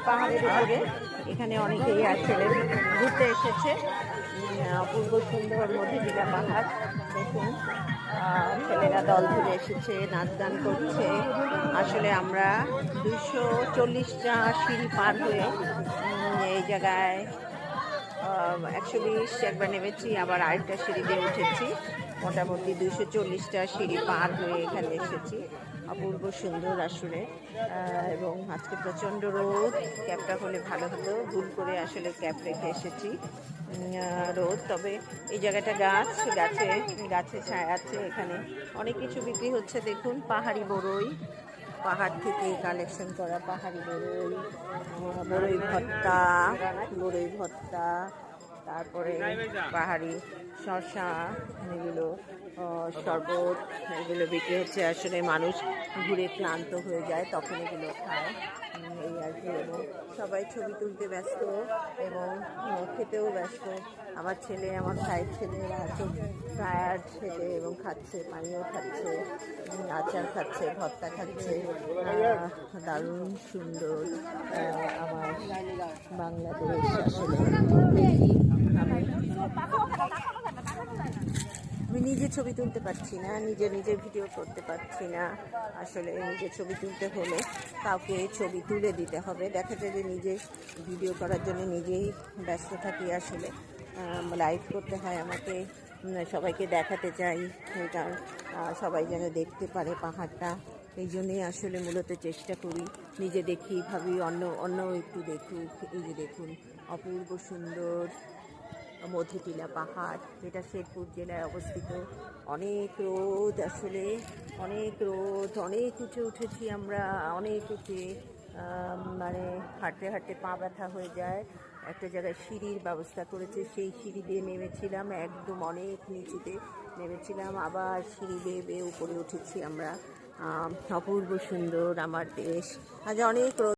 পাহাড়ের উপরে এখানে অনেকেই আসলে ঘুরতে এসেছে। অপূর্ব সুন্দর মধুটিলা পাহাড় দেখুন। ছেলেরা দল ধরে এসেছে, নাচ গান করছে। আসলে আমরা 240টা সিঁড়ি পার হয়ে এই জায়গায় 120 একবার নেমেছি, আবার আরেকটা সিঁড়ি দিয়ে উঠেছি। মোটামুটি 240টা সিঁড়ি পার হয়ে এখানে এসেছি। অপূর্ব সুন্দর আসলে। এবং আজকে প্রচণ্ড রোদ, ক্যাবটা হলে ভালো হতো, ভুল করে আসলে ক্যাব রেখে এসেছি। রোদ, তবে এই জায়গাটা গাছে ছায়া আছে। এখানে অনেক কিছু বিক্রি হচ্ছে দেখুন। পাহাড়ি বড়ই, পাহাড় থেকে কালেকশন করা পাহাড়ি বড়ই ভর্তা, তারপরে পাহাড়ি শসা, এগুলো শরবত, এগুলো বিক্রি হচ্ছে। আসলে মানুষ ঘুরে ক্লান্ত হয়ে যায় তখন এগুলো খায়, এই আর কি। এবং সবাই ছবি তুলতে ব্যস্ত এবং খেতেও ব্যস্ত। আমার সাইড ছেলেরা খুব টায়ার্ড, খেতে এবং খাচ্ছে, পানিও খাচ্ছে, আচার খাচ্ছে, ভর্তা খাচ্ছে। দারুণ সুন্দর আমার বাংলাদেশ। আসলে আমি নিজে ছবি তুলতে পারছি না, নিজের ভিডিও করতে পারছি না। আসলে নিজে ছবি তুলতে হলে কাউকে ছবি তুলে দিতে হবে। দেখা যায় যে নিজে ভিডিও করার জন্য নিজেই ব্যস্ত থাকি। আসলে লাইভ করতে হয় আমাকে, সবাইকে দেখাতে চাই, এটা সবাই যেন দেখতে পারে পাহাড়টা। এই জন্যই আসলে মূলত চেষ্টা করি, নিজে দেখি, ভাবি অন্য একটু দেখুক। এই যে দেখুন, অপূর্ব সুন্দর মধুটিলা পাহাড়, যেটা শেরপুর জেলায় অবস্থিত। অনেক রোদ, আসলে অনেক রোদ, অনেক উঁচু উঠেছি আমরা, অনেক উঁচে, মানে হাঁটতে হাঁটতে পা ব্যথা হয়ে যায়। একটা জায়গায় সিঁড়ির ব্যবস্থা করেছে, সেই সিঁড়ি দিয়ে নেমেছিলাম, একদম অনেক নিচুতে নেমেছিলাম, আবার সিঁড়ি বেয়ে বেয়ে উপরে উঠেছি আমরা। অপূর্ব সুন্দর আমার দেশ। আজ অনেক রোদ।